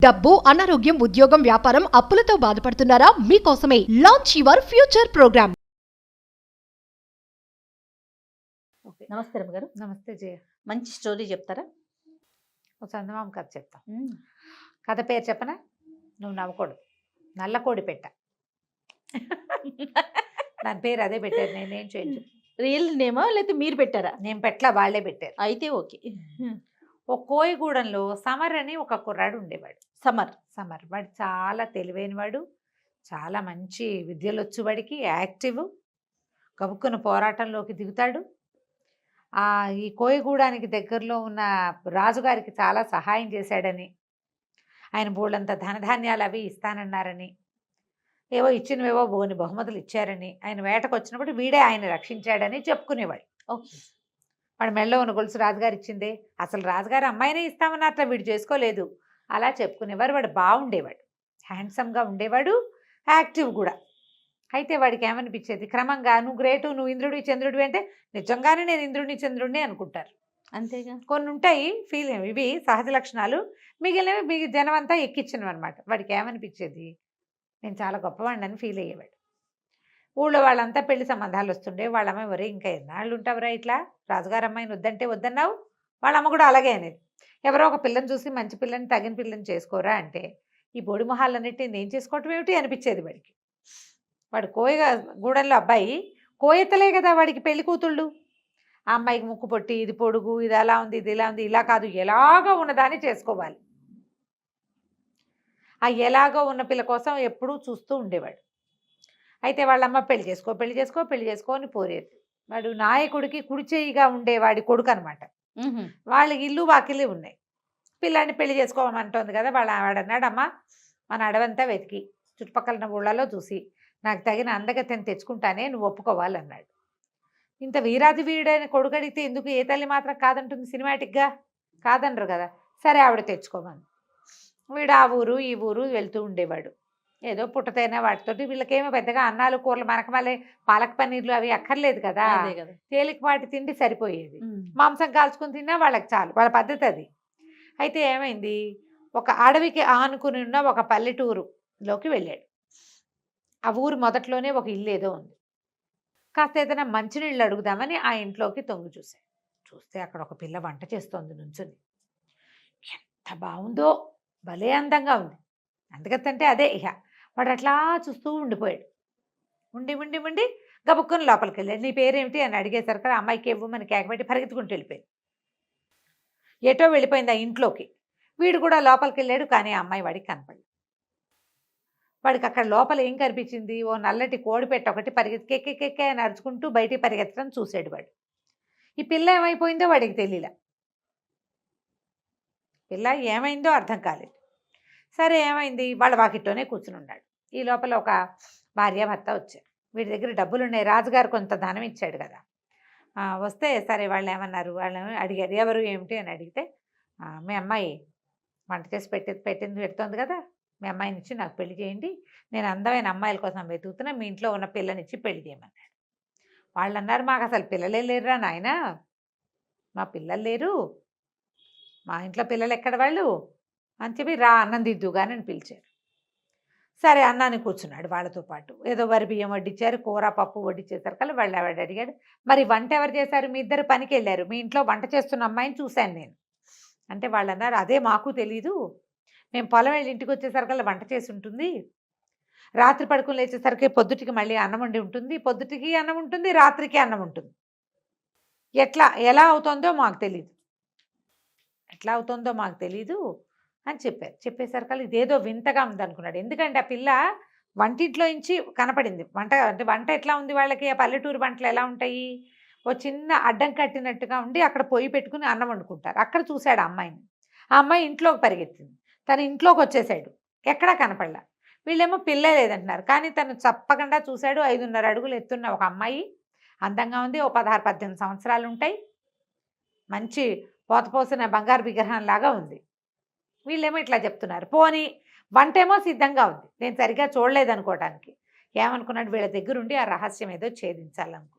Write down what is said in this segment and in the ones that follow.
డబ్బు, అనారోగ్యం, ఉద్యోగం, వ్యాపారం, అప్పులతో బాధపడుతున్నారా? మీకోసమే launch your future programme. Okay, నమస్తే రమ్మగారు. నమస్తే జయ. మంచి స్టోరీ చెప్తారా? ఓ చందమామ కథ చెప్తా. కథ పేరు చెప్పనా? నువ్వు నవ్వకూడదు. నల్ల కోడి పెట్ట. దాని పేరు అదే పెట్టారు, నేనేం చేయను. రియల్ నేమా లేకపోతే మీరు పెట్టారా? నేను పెట్లా, వాళ్ళే పెట్టారు. అయితే ఓకే. ఓ కోయిగూడెంలో సమర్ అని ఒక కుర్రాడు ఉండేవాడు. సమర్. వాడు చాలా తెలివైనవాడు, చాలా మంచి విద్యలు వచ్చు, వాడికి యాక్టివ్, గబుక్కున పోరాటంలోకి దిగుతాడు. ఈ కోయిగూడానికి దగ్గరలో ఉన్న రాజుగారికి చాలా సహాయం చేశాడని, ఆయన బోళ్ళంత ధనధాన్యాలు అవి ఇస్తానన్నారని, ఏవో ఇచ్చినవేవో బోని బహుమతులు ఇచ్చారని, ఆయన వేటకు వచ్చినప్పుడు వీడే ఆయన రక్షించాడని చెప్పుకునేవాడు. ఓకే. వాడు మెళ్ళో ఉన్న గొలుసు రాజుగారు ఇచ్చిందే, అసలు రాజుగారు అమ్మాయినే ఇస్తామని అట్లా వీడు చేసుకోలేదు, అలా చెప్పుకునేవారు. వాడు బాగుండేవాడు, హ్యాండ్సమ్గా ఉండేవాడు, యాక్టివ్ కూడా. అయితే వాడికి ఏమనిపించేది, క్రమంగా నువ్వు గ్రేటు, నువ్వు ఇంద్రుడి చంద్రుడివి అంటే నిజంగానే నేను ఇంద్రుడిని చంద్రుడిని అనుకుంటారు. అంతేగా. కొన్ని ఉంటాయి ఇవి సహజ లక్షణాలు, మిగిలినవి జనం అంతా ఎక్కించినవి అనమాట. వాడికి ఏమనిపించేది, నేను చాలా గొప్పవాడిని అని ఫీల్ అయ్యేవాడు. ఊళ్ళో వాళ్ళంతా పెళ్లి సంబంధాలు వస్తుండే, వాళ్ళ అమ్మాయి వరే ఇంకా ఎన్నాళ్ళు ఉంటావురా ఇట్లా, రాజుగారు అమ్మాయిని వద్దంటే వద్దన్నావు, వాళ్ళ అమ్మ కూడా అలాగే అనేది. ఎవరో ఒక పిల్లని చూసి మంచి పిల్లని తగిన పిల్లని చేసుకోరా అంటే, ఈ బొడి మొహాలన్నిటిని నేను చేసుకోవటం ఏమిటి అనిపించేది వాడికి. వాడు గూడెంలో అబ్బాయి, కోయతలే కదా వాడికి పెళ్లి కూతుళ్ళు. ఆ అమ్మాయికి ముక్కు పొట్టి, ఇది పొడుగు, ఇది అలా ఉంది, ఇది ఇలా ఉంది, ఇలా కాదు, ఎలాగో ఉన్నదాన్ని చేసుకోవాలి. ఆ ఎలాగో ఉన్న పిల్ల కోసం ఎప్పుడూ చూస్తూ ఉండేవాడు. అయితే వాళ్ళమ్మ పెళ్లి చేసుకో అని పోరేది. వాడు నాయకుడికి కుడిచేయిగా ఉండేవాడి కొడుకు అనమాట. వాళ్ళకి ఇల్లు వాకిలి ఉన్నాయి. పిల్లాన్ని పెళ్లి చేసుకోమంటోంది కదా, వాడన్నాడు, అమ్మ మన అడవంతా వెతికి చుట్టుపక్కల ఊళ్ళలో చూసి నాకు తగిన అందగతని తెచ్చుకుంటానే, నువ్వు ఒప్పుకోవాలన్నాడు. ఇంత వీరాది వీడైన కొడుకు అడిగితే ఎందుకు, ఏ తల్లి మాత్రం కాదంటుంది సినిమాటిక్గా, కాదనరు కదా. సరే ఆవిడ తెచ్చుకోమని. వీడు ఆ ఊరు ఈ ఊరు వెళ్తూ ఉండేవాడు. ఏదో పుట్టతైనా వాటితోటి, వీళ్ళకేమో పెద్దగా అన్నాలు కూరలు మనకు మళ్ళీ పాలక్ పన్నీర్లు అవి అక్కర్లేదు కదా, తేలికపాటి తిండి సరిపోయేది. మాంసం కాల్చుకుని తిన్నా వాళ్ళకి చాలు, వాళ్ళ పద్ధతి అది. అయితే ఏమైంది, ఒక అడవికి ఆనుకుని ఉన్న ఒక పల్లెటూరులోకి వెళ్ళాడు. ఆ ఊరు మొదట్లోనే ఒక ఇల్లు ఏదో ఉంది. కాస్త ఏదైనా మంచినీళ్ళు అడుగుదామని ఆ ఇంట్లోకి తొంగి చూస్తే అక్కడ ఒక పిల్ల వంట చేస్తోంది నుంచుని. ఎంత బాగుందో, భలే అందంగా ఉంది. అందుకంటే అదే ఇహ. వాడు అట్లా చూస్తూ ఉండిపోయాడు. ఉండి గబుక్కుని లోపలికి వెళ్ళాడు. నీ పేరేమిటి అని అడిగేసరికి అమ్మాయికి ఇవ్వమని కేకబెట్టి పరిగెత్తుకుంటూ వెళ్ళిపోయింది. ఎటో వెళ్ళిపోయింది ఆ ఇంట్లోకి. వీడు కూడా లోపలికి వెళ్ళాడు, కానీ ఆ అమ్మాయి వాడికి కనపడలేదు. వాడికి అక్కడ లోపల ఏం కనిపించింది, ఓ నల్లటి కోడిపెట్ట ఒకటి కెక్కే అని అరుచుకుంటూ బయటికి పరిగెత్తడం చూశాడు వాడు. ఈ పిల్ల ఏమైపోయిందో వాడికి తెలియలే. పిల్ల ఏమైందో అర్థం కాలేదు. సరే ఏమైంది, వాళ్ళ వాకిట్లోనే కూర్చుని ఉన్నాడు. ఈ లోపల ఒక భార్యాభర్త వచ్చారు. వీడి దగ్గర డబ్బులు ఉన్నాయి, రాజుగారు కొంత ధనం ఇచ్చాడు కదా. వస్తే సరే వాళ్ళు ఏమన్నారు, వాళ్ళని అడిగారు, ఎవరు ఏమిటి అని అడిగితే, మీ అమ్మాయి వంట చేసి పెడుతోంది కదా, మీ అమ్మాయిని ఇచ్చి నాకు పెళ్లి చేయండి, నేను అందమైన అమ్మాయిల కోసం వెతుకుతున్నా, మీ ఇంట్లో ఉన్న పిల్లనిచ్చి పెళ్లి చేయమన్నాడు. వాళ్ళు అన్నారు, మాకు అసలు పిల్లలే లేరురా నాయన, మా పిల్లలు లేరు, మా ఇంట్లో పిల్లలు ఎక్కడ వాళ్ళు అని చెప్పి, రా అన్నం దిద్దుగాని అని పిలిచారు. సరే అన్నాన్ని కూర్చున్నాడు వాళ్ళతో పాటు. ఏదో వరి బియ్యం వడ్డించారు, కూర పప్పు వడ్డించేసారు కదా. వాళ్ళు ఆవిడ అడిగాడు, మరి వంట ఎవరు చేశారు, మీ ఇద్దరు పనికి వెళ్ళారు, మీ ఇంట్లో వంట చేస్తున్న అమ్మాయిని చూశాను నేను అంటే, వాళ్ళు అన్నారు, అదే మాకు తెలీదు, మేము పొలం వెళ్ళి ఇంటికి వచ్చేసరికి వంట చేసి ఉంటుంది, రాత్రి పడుకుని లేచేసరికి పొద్దుటికి మళ్ళీ అన్నం వండి ఉంటుంది, పొద్దుటికి అన్నం ఉంటుంది, రాత్రికి అన్నం ఉంటుంది, ఎలా అవుతుందో మాకు తెలీదు అని చెప్పారు. చెప్పేసరికి ఇదేదో వింతగా ఉంది అనుకున్నాడు. ఎందుకంటే ఆ పిల్ల వంటింట్లో నుంచి కనపడింది. వంట ఎట్లా ఉంది వాళ్ళకి, ఆ పల్లెటూరు వంటలు ఎలా ఉంటాయి, ఓ చిన్న అడ్డం కట్టినట్టుగా ఉండి అక్కడ పొయ్యి పెట్టుకుని అన్నం వండుకుంటారు. అక్కడ చూశాడు ఆ అమ్మాయిని. ఆ అమ్మాయి ఇంట్లోకి పరిగెత్తింది. తను ఇంట్లోకి వచ్చేసాడు, ఎక్కడా కనపడలా. వీళ్ళేమో పిల్ల లేదంటున్నారు, కానీ తను చెప్పకుండా చూశాడు. 5.5 అడుగులు ఎత్తున్న ఒక అమ్మాయి, అందంగా ఉంది, ఓ 16-18 సంవత్సరాలు ఉంటాయి, మంచి పోతపోసిన బంగారు విగ్రహం లాగా ఉంది. వీళ్ళేమో ఇట్లా చెప్తున్నారు. పోనీ వంటేమో సిద్ధంగా ఉంది, నేను సరిగ్గా చూడలేదనుకోవటానికి. ఏమనుకున్నాడు, వీళ్ళ దగ్గరుండి ఆ రహస్యం ఏదో ఛేదించాలనుకున్నాడు.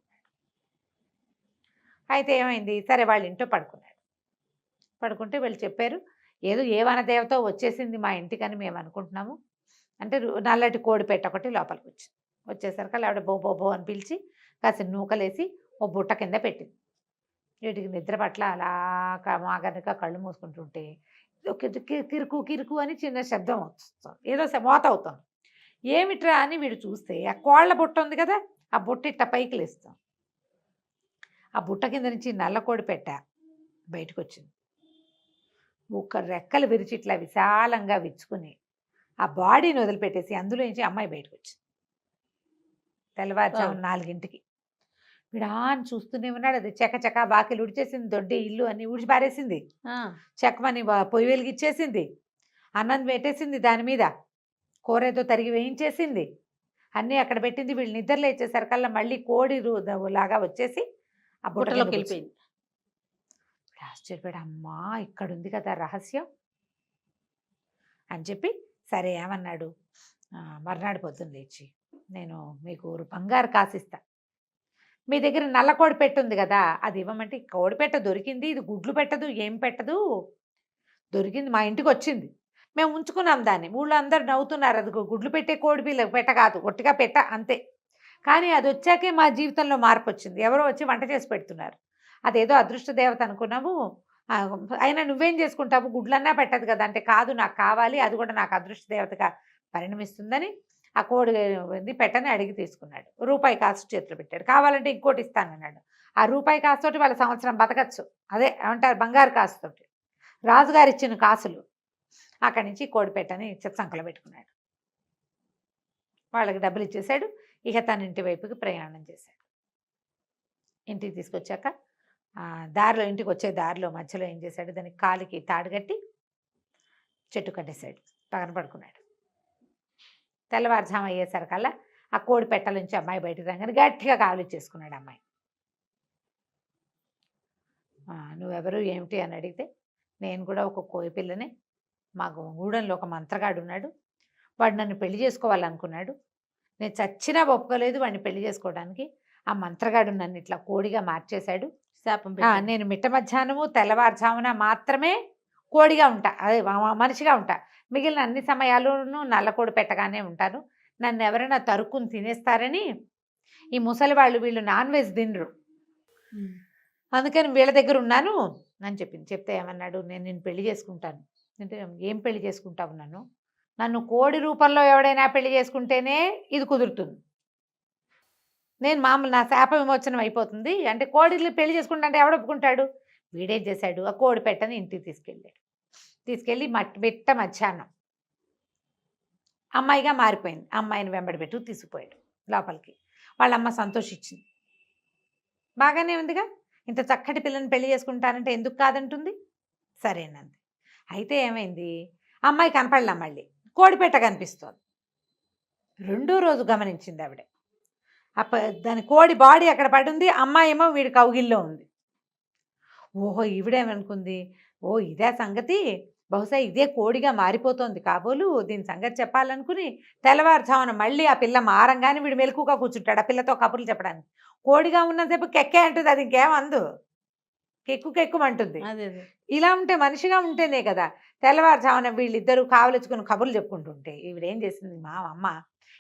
అయితే ఏమైంది, సరే వాళ్ళ ఇంట్లో పడుకుంటే వీళ్ళు చెప్పారు, ఏదో ఏ వనదేవతో వచ్చేసింది మా ఇంటికని మేము అనుకుంటున్నాము అంటే నల్లటి కోడి పెట్ట ఒకటి లోపలికి వచ్చింది. వచ్చేసరికి ఆవిడ బో బో బో అని పిలిచి కాసిన నూకలేసి ఓ బుట్ట కింద పెట్టింది. వీటికి నిద్ర పట్ల అలా మాగనక కళ్ళు మూసుకుంటుంటే కిరుకు కిరుకు అని చిన్న శబ్దం వస్తుంది, ఏదో మోత అవుతుంది. ఏమిట్రా అని వీడు చూస్తే ఆ కోళ్ళ బుట్ట ఉంది కదా, ఆ బుట్ట ఇట్ట పైకి లేస్తాం. ఆ బుట్ట కింద నుంచి నల్లకోడి పెట్ట బయటకు వచ్చింది. ఒక రెక్కలు విరిచి ఇట్లా విశాలంగా విచ్చుకుని ఆ బాడీని వదిలిపెట్టేసి అందులో నుంచి అమ్మాయి బయటకు వచ్చింది. తెల్లవారుజాము 4ంటికి వీడు అని చూస్తూనే ఉన్నాడు. అది చకచక బాకిలు ఉడిచేసింది, దొడ్డి ఇల్లు అన్ని ఊడిచి పారేసింది, చెక్కమని పొయ్యి వెలిగిచ్చేసింది, అన్నం పెట్టేసింది, దాని మీద కూర ఏదో తరిగి వేయించేసింది, అన్నీ అక్కడ పెట్టింది. వీళ్ళు నిద్ర లేచేసరికల్లా మళ్ళీ కోడి లాగా వచ్చేసి ఆ బుట్టలోకి వెళ్ళిపోయింది. ఆశ్చర్యపోయాడు, అమ్మా ఇక్కడ ఉంది కదా రహస్యం అని చెప్పి సరే ఏమన్నాడు, మర్నాడు పొద్దున్న లేచి నేను మీకు బంగారు కాసిస్తా, మీ దగ్గర నల్ల కోడి పెట్టుంది కదా అది ఇవ్వమంటే, కోడి పెట్ట దొరికింది, ఇది గుడ్లు పెట్టదు ఏం పెట్టదు, దొరికింది మా ఇంటికి వచ్చింది, మేము ఉంచుకున్నాం దాన్ని, ఊళ్ళో అందరు నవ్వుతున్నారు, అది గుడ్లు పెట్టే కోడి పిల్ల పెట్ట కాదు, ఒట్టిగా పెట్ట అంతే, కానీ అది వచ్చాకే మా జీవితంలో మార్పు వచ్చింది, ఎవరో వచ్చి వంట చేసి పెడుతున్నారు, అదేదో అదృష్ట దేవత అనుకున్నాము, అయినా నువ్వేం చేసుకుంటావు, గుడ్లన్నా పెట్టదు కదా అంటే, కాదు నాకు కావాలి, అది కూడా నాకు అదృష్ట దేవతగా పరిణమిస్తుందని ఆ కోడి పెట్టని అడిగి తీసుకున్నాడు. రూపాయి కాసు చేతిలో పెట్టాడు, కావాలంటే ఇంకోటి ఇస్తానన్నాడు. ఆ రూపాయి కాసుతోటి వాళ్ళ సంవత్సరం బతకచ్చు, అదే ఏమంటారు బంగారు కాసుతోటి, రాజుగారు ఇచ్చిన కాసులు. అక్కడి నుంచి కోడి పెట్టని సంకలో పెట్టుకున్నాడు, వాళ్ళకి డబ్బులు ఇచ్చేశాడు. ఇక తన ఇంటి వైపుకి ప్రయాణం చేశాడు. ఇంటికి తీసుకొచ్చాక దారిలో ఇంటికి వచ్చే దారిలో మధ్యలో ఏం చేశాడు, దానికి కాలికి తాడు కట్టి చెట్టు కట్టేశాడు, పక్కన పడుకున్నాడు. తెల్లవారుజాము అయ్యేసరికల్లా ఆ కోడి పెట్టల నుంచి అమ్మాయి బయటకు రాగానే గట్టిగా కావలిచ్చేసుకున్నాడు అమ్మాయి. నువ్వెవరు ఏమిటి అని అడిగితే, నేను కూడా ఒక కోయి పిల్లనే, మా గూడెంలో ఒక మంత్రగాడు ఉన్నాడు, వాడు నన్ను పెళ్లి చేసుకోవాలనుకున్నాడు, నేను చచ్చినా ఒప్పుకోలేదు వాడిని పెళ్లి చేసుకోవడానికి, ఆ మంత్రగాడు నన్ను ఇట్లా కోడిగా మార్చేశాడు, శాపం నేను మిట్ట మధ్యాహ్నము తెల్లవారుజామున మాత్రమే కోడిగా ఉంటా, అదే మనిషిగా ఉంటా, మిగిలిన అన్ని సమయాల్లోనూ నల్లకోడి పెట్టగానే ఉంటాను, నన్ను ఎవరైనా తరుక్కుని తినేస్తారని ఈ ముసలి వాళ్ళు వీళ్ళు నాన్ వెజ్ తినరు, అందుకని వీళ్ళ దగ్గర ఉన్నాను అని చెప్పింది. చెప్తే ఏమన్నాడు, నేను నిన్ను పెళ్లి చేసుకుంటాను అంటే, ఏం పెళ్లి చేసుకుంటావు, నన్ను కోడి రూపంలో ఎవడైనా పెళ్లి చేసుకుంటేనే ఇది కుదురుతుంది, నేను మామూలు నా శాప విమోచనం అయిపోతుంది అంటే, కోడిని పెళ్లి చేసుకుంటా అంటే ఎవడు ఒప్పుకుంటాడు. వీడేం చేశాడు, ఆ కోడి పెట్టని ఇంటికి తీసుకెళ్ళాడు. తీసుకెళ్ళి మిట్ట మధ్యాహ్నం అమ్మాయిగా మారిపోయింది. అమ్మాయిని వెంబడి పెట్టు తీసుకుపోయాడు లోపలికి. వాళ్ళమ్మ సంతోషించింది, బాగానే ఉందిగా, ఇంత చక్కటి పిల్లని పెళ్లి చేసుకుంటానంటే ఎందుకు కాదంటుంది, సరేనంది. అయితే ఏమైంది, అమ్మాయి కనపడలా, మళ్ళీ కోడిపెట్ట కనిపిస్తోంది. రెండో రోజు గమనించింది ఆవిడ, దాని కోడి బాడీ అక్కడ పడుంది, అమ్మాయి ఏమో వీడి కౌగిల్లో ఉంది. ఓహో ఈవిడేమనుకుంది, ఓ ఇదే సంగతి, బహుశా ఇదే కోడిగా మారిపోతోంది కాబోలు, దీని సంగతి చెప్పాలనుకుని తెల్లవారుజామున మళ్ళీ ఆ పిల్ల మారంగానే వీడు మెలకుగా కూర్చుంటాడు ఆ పిల్లతో కబుర్లు చెప్పడానికి. కోడిగా ఉన్నసేపు కెక్కే అంటుంది, అది ఇంకేమందు, కెక్కుమంటుంది. ఇలా ఉంటే మనిషిగా ఉంటేనే కదా. తెల్లవారుజామున వీళ్ళిద్దరూ కావలించుకుని కబుర్లు చెప్పుకుంటుంటే ఈవిడేం చేసింది, మా అమ్మ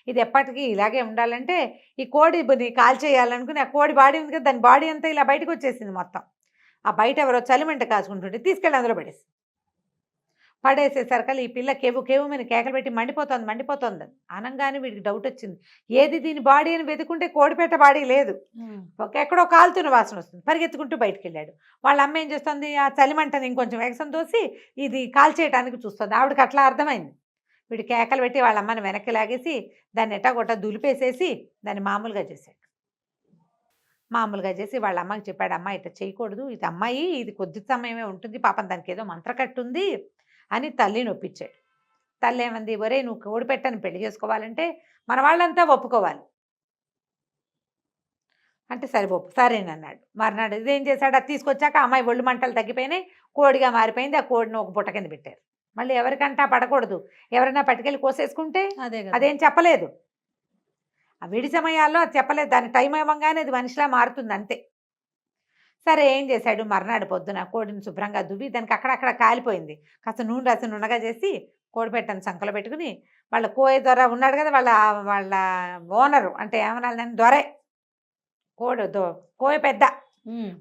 ఇది ఎప్పటికీ ఇలాగే ఉండాలంటే ఈ కోడిని కాల్చేయాలనుకుని, ఆ కోడి బాడీ ఉంది కదా దాని బాడీ అంతా ఇలా బయటకు వచ్చేసింది మొత్తం. ఆ బయట ఎవరో చలిమంట కాచుకుంటుంటే తీసుకెళ్ళి అందులో పడేసేసరికి ఈ పిల్ల కేవు మీద కేకలు పెట్టి మండిపోతుంది అనగానే వీడికి డౌట్ వచ్చింది, ఏది దీని బాడీ అని వెతుకుంటే కోడిపేట బాడీ లేదు, ఎక్కడో కాలుతున్న వాసన వస్తుంది, పరిగెత్తుకుంటూ బయటకు వెళ్ళాడు. వాళ్ళ అమ్మ ఏం చేస్తుంది, ఆ చలిమంటని ఇంకొంచెం ఎగసం దోసి ఇది కాల్చేయడానికి చూస్తుంది. ఆవిడకి అట్లా అర్థమైంది. వీడు కేకలు పెట్టి వాళ్ళ అమ్మని వెనక్కి లాగేసి దాన్ని ఎట్టగొట్ట దులిపేసేసి దాన్ని మామూలుగా చేశాడు. మామూలుగా చేసి వాళ్ళ అమ్మకి చెప్పాడు, అమ్మ ఇట్లా చేయకూడదు, ఇది అమ్మాయి, ఇది కొద్ది సమయమే ఉంటుంది, పాపం దానికి ఏదో మంత్రకట్టుంది అని తల్లిని ఒప్పించాడు. తల్లి ఏమంది, ఒరే నువ్వు కోడిపెట్టని పెళ్లి చేసుకోవాలంటే మన వాళ్ళంతా ఒప్పుకోవాలి అంటే, సరేనన్నాడు. మర్నాడు ఇదేం చేశాడు, అది తీసుకొచ్చాక అమ్మాయి ఒళ్ళు మంటలు తగ్గిపోయినాయి, కోడిగా మారిపోయింది. ఆ కోడిని ఒక బుట్ట కింద పెట్టారు. మళ్ళీ ఎవరికంటా పడకూడదు, ఎవరైనా పట్టుకెళ్ళి కోసేసుకుంటే అదేం చెప్పలేదు. ఆ విడి సమయాల్లో అది చెప్పలేదు, దాని టైం ఇవ్వగానే అది మనిషిలా మారుతుంది అంతే. సరే ఏం చేశాడు, మర్నాడు పొద్దున కోడిని శుభ్రంగా దువ్వి దానికి అక్కడక్కడ కాలిపోయింది, కాస్త నూనె రాసి నున్నగా చేసి కోడి పెట్టని సంకలో పెట్టుకుని వాళ్ళ కోయ దొర ఉన్నాడు కదా, వాళ్ళ వాళ్ళ ఓనరు అంటే ఏమన్నా దొరే కోయ పెద్ద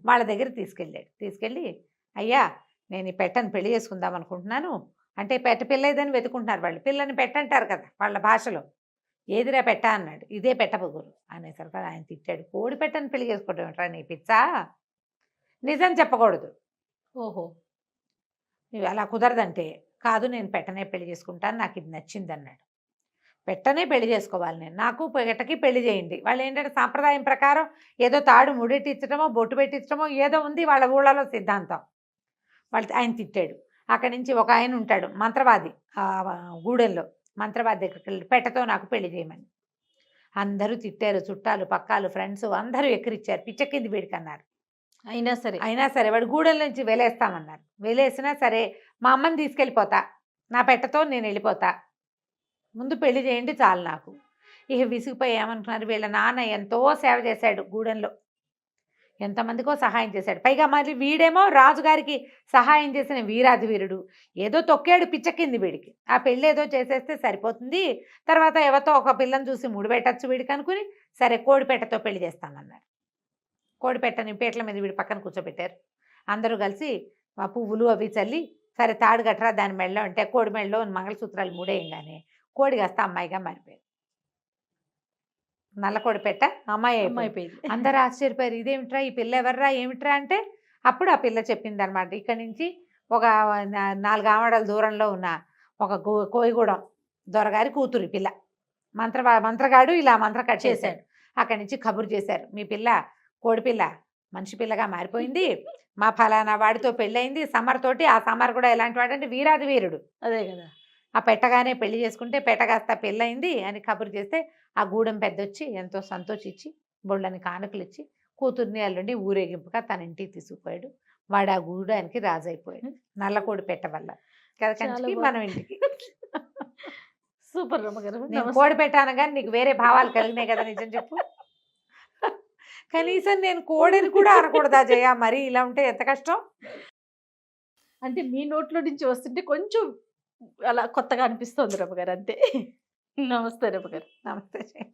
వాళ్ళ దగ్గర తీసుకెళ్ళి అయ్యా నేను ఈ పెట్టని పెళ్లి చేసుకుందాం అనుకుంటున్నాను అంటే పెట్ట పిల్లదని వెతుకుంటున్నారు వాళ్ళు, పిల్లని పెట్టంటారు కదా వాళ్ళ భాషలో, ఏదిరా పెట్ట అన్నాడు, ఇదే పెట్టబొగురు అనేసరికి ఆయన తిట్టాడు, కోడి పెట్టని పెళ్లి చేసుకోవడం ఏంట్రా నీ పిచ్చా, నిజం చెప్పకూడదు, ఓహో నువ్వు అలా కుదరదంటే, కాదు నేను పెట్టనే పెళ్లి చేసుకుంటాను, నాకు ఇది నచ్చింది అన్నాడు. పెట్టనే పెళ్లి చేసుకోవాలి నేను, నాకు పెట్టకి పెళ్లి చేయండి. వాళ్ళు ఏంటంటే సాంప్రదాయం ప్రకారం ఏదో తాడు ముడెట్టించడమో బొట్టు పెట్టించడమో ఏదో ఉంది వాళ్ళ ఊళ్ళలో సిద్ధాంతం. వాళ్ళు ఆయన తిట్టాడు. అక్కడి నుంచి ఒక ఆయన ఉంటాడు మంత్రవాది, గూడెంలో మంత్రవాది దగ్గరికి వెళ్ళి పెట్టతో నాకు పెళ్లి చేయమని. అందరూ తిట్టారు, చుట్టాలు పక్కాలు ఫ్రెండ్స్ అందరూ ఎక్కిరిచ్చారు, పిచ్చెక్కింది వీడికన్నారు. అయినా సరే వాడు గూడెం నుంచి వెలేస్తామన్నారు. వెలేసినా సరే మా అమ్మని తీసుకెళ్ళిపోతా, నా పెట్టతో నేను వెళ్ళిపోతా, ముందు పెళ్లి చేయండి చాలు నాకు. ఇక విసిగిపోయి ఏమనుకున్నారు, వీళ్ళ నాన్న ఎంతో సేవ చేశాడు గూడెంలో, ఎంతమందికో సహాయం చేశాడు, పైగా మరి వీడేమో రాజుగారికి సహాయం చేసిన వీరాది వీరుడు, ఏదో తొక్కాడు పిచ్చెక్కింది వీడికి, ఆ పెళ్ళి ఏదో చేసేస్తే సరిపోతుంది, తర్వాత ఎవరితో ఒక పిల్లని చూసి ముడిపెట్టచ్చు వీడికి అనుకుని సరే కోడిపెట్టతో పెళ్లి చేస్తామన్నారు. కోడిపెట్టని పీటల మీద వీడి పక్కన కూర్చోబెట్టారు. అందరూ కలిసి ఆ పువ్వులు అవి చల్లి సరే తాడు గట్రా దాని మెడలో అంటే కోడి మెడలో మంగళసూత్రాలు మూడేయంగానే కోడి కాస్త అమ్మాయిగా మారిపోయారు. నల్ల కోడి పెట్ట అమ్మాయి అయిపోయింది. అందరూ ఆశ్చర్యపోయారు, ఇదేమిట్రా ఈ పిల్ల ఎవర్రా ఏమిట్రా అంటే అప్పుడు ఆ పిల్ల చెప్పింది అనమాట, ఇక్కడి నుంచి ఒక 4 ఆమడల దూరంలో ఉన్న ఒక కోయిగూడెం దొరగారి కూతురు ఈ పిల్ల, మంత్రగాడు ఇలా మంత్ర కట్ చేశాడు. అక్కడి నుంచి కబురు చేశారు, మీ పిల్ల కోడిపిల్ల మనిషి పిల్లగా మారిపోయింది, మా ఫలానా వాడితో పెళ్ళయింది సమర్తోటి, ఆ సమర్ కూడా ఎలాంటి వాడంటే వీరాది వీరుడు, అదే కదా, ఆ పెట్టగానే పెళ్లి చేసుకుంటే పెట్టగాస్త పెళ్ళయింది అని కబురు చేస్తే ఆ గూడెం పెద్ద వచ్చి ఎంతో సంతోషించి బొళ్ళని కానుకలు ఇచ్చి కూతుర్ని అల్లుండి ఊరేగింపుగా తన ఇంటికి తీసుకుపోయాడు. వాడు ఆ గూడానికి రాజైపోయాడు నల్లకోడి పెట్ట వల్ల కదా, కంచికి మనం ఇంటికి. సూపర్ రమ్మగారు. నేను కోడి పెట్టాను కానీ నీకు వేరే భావాలు కలిగినాయి కదా, నిజం చెప్పు. కనీసం నేను కోడిని కూడా అనకూడదా జయ, మరి ఇలా ఉంటే ఎంత కష్టం. అంటే మీ నోట్లో నుంచి వస్తుంటే కొంచెం అలా కొత్తగా అనిపిస్తుంది రమ్మగారు, అంతే. నమస్తే రమ్మగారు. నమస్తే జయ.